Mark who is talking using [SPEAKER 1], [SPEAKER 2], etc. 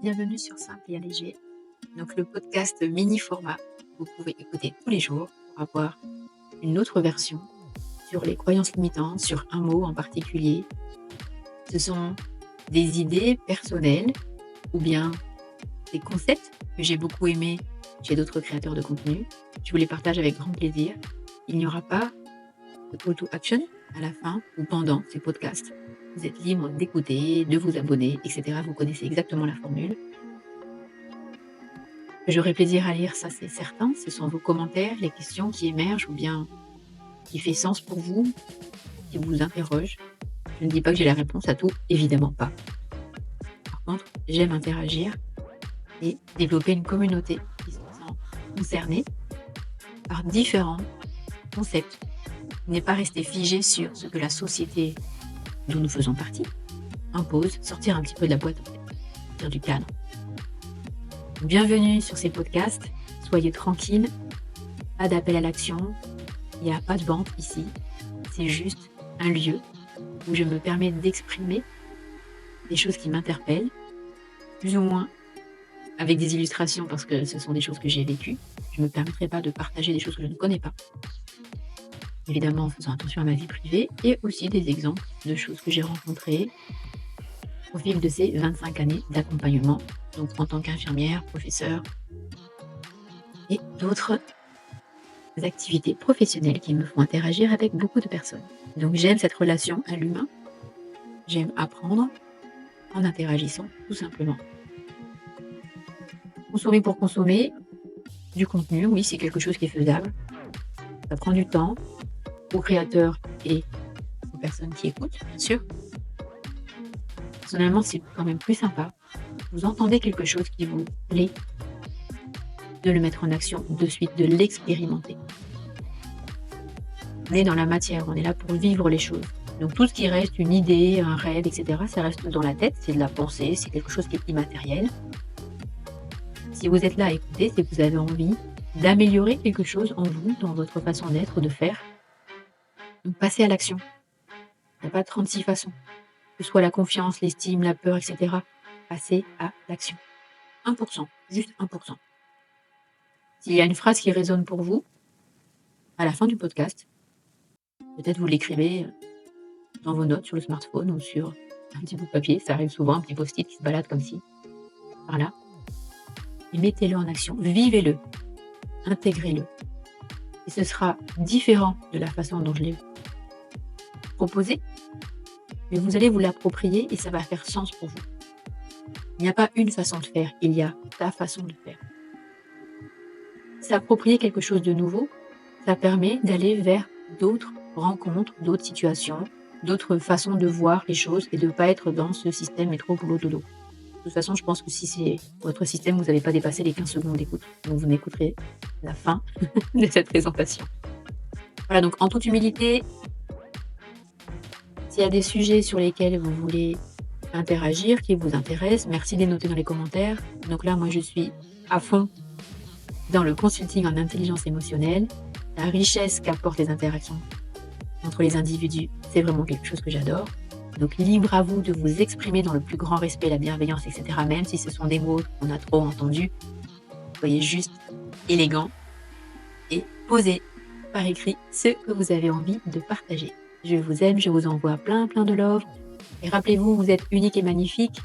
[SPEAKER 1] Bienvenue sur Simple et Allégé, donc le podcast mini format que vous pouvez écouter tous les jours pour avoir une autre version sur les croyances limitantes, sur un mot en particulier. Ce sont des idées personnelles ou bien des concepts que j'ai beaucoup aimés chez d'autres créateurs de contenu. Je vous les partage avec grand plaisir. Il n'y aura pas de call to action à la fin ou pendant ces podcasts. Vous êtes libre d'écouter, de vous abonner, etc. Vous connaissez exactement la formule. J'aurai plaisir à lire, ça c'est certain. Ce sont vos commentaires, les questions qui émergent ou bien qui fait sens pour vous, qui vous interrogent. Je ne dis pas que j'ai la réponse à tout, évidemment pas. Par contre, j'aime interagir et développer une communauté qui se sent concernée par différents concepts. N'est pas rester figé sur ce que la société dont nous faisons partie impose, sortir un petit peu de la boîte, sortir du cadre. Bienvenue sur ces podcasts, soyez tranquilles, pas d'appel à l'action, il n'y a pas de vente ici, c'est juste un lieu où je me permets d'exprimer des choses qui m'interpellent, plus ou moins avec des illustrations parce que ce sont des choses que j'ai vécues. Je ne me permettrai pas de partager des choses que je ne connais pas. Évidemment en faisant attention à ma vie privée et aussi des exemples de choses que j'ai rencontrées au fil de ces 25 années d'accompagnement, donc en tant qu'infirmière, professeure et d'autres activités professionnelles qui me font interagir avec beaucoup de personnes. Donc j'aime cette relation à l'humain, j'aime apprendre en interagissant tout simplement. Consommer pour consommer du contenu, oui, c'est quelque chose qui est faisable. Ça prend du temps aux créateurs et aux personnes qui écoutent, bien sûr. Personnellement, c'est quand même plus sympa. Vous entendez quelque chose qui vous plaît, de le mettre en action de suite, de l'expérimenter. On est dans la matière, on est là pour vivre les choses. Donc tout ce qui reste, une idée, un rêve, etc., ça reste dans la tête, c'est de la pensée, c'est quelque chose qui est immatériel. Si vous êtes là à écouter, c'est que vous avez envie d'améliorer quelque chose en vous, dans votre façon d'être, de faire. Donc passez à l'action. Il n'y a pas 36 façons. Que ce soit la confiance, l'estime, la peur, etc. Passez à l'action. 1%, juste 1%. S'il y a une phrase qui résonne pour vous, à la fin du podcast, peut-être vous l'écrivez dans vos notes sur le smartphone ou sur un petit bout de papier, ça arrive souvent, un petit post-it qui se balade comme ci, par là. Et mettez-le en action, vivez-le, intégrez-le. Et ce sera différent de la façon dont je l'ai proposé, mais vous allez vous l'approprier et ça va faire sens pour vous. Il n'y a pas une façon de faire, il y a ta façon de faire. S'approprier quelque chose de nouveau, ça permet d'aller vers d'autres rencontres, d'autres situations, d'autres façons de voir les choses et de ne pas être dans ce système métro boulot dodo. De toute façon, je pense que si c'est votre système, vous n'avez pas dépassé les 15 secondes d'écoute. Donc vous n'écouterez la fin de cette présentation. Voilà, donc en toute humilité, s'il y a des sujets sur lesquels vous voulez interagir, qui vous intéressent, merci de les noter dans les commentaires. Donc là, moi, je suis à fond dans le consulting en intelligence émotionnelle. La richesse qu'apportent les interactions entre les individus, c'est vraiment quelque chose que j'adore. Donc libre à vous de vous exprimer dans le plus grand respect, la bienveillance, etc. Même si ce sont des mots qu'on a trop entendus. Soyez juste élégant et posez par écrit ce que vous avez envie de partager. Je vous aime, je vous envoie plein de love. Et rappelez-vous, vous êtes unique et magnifique.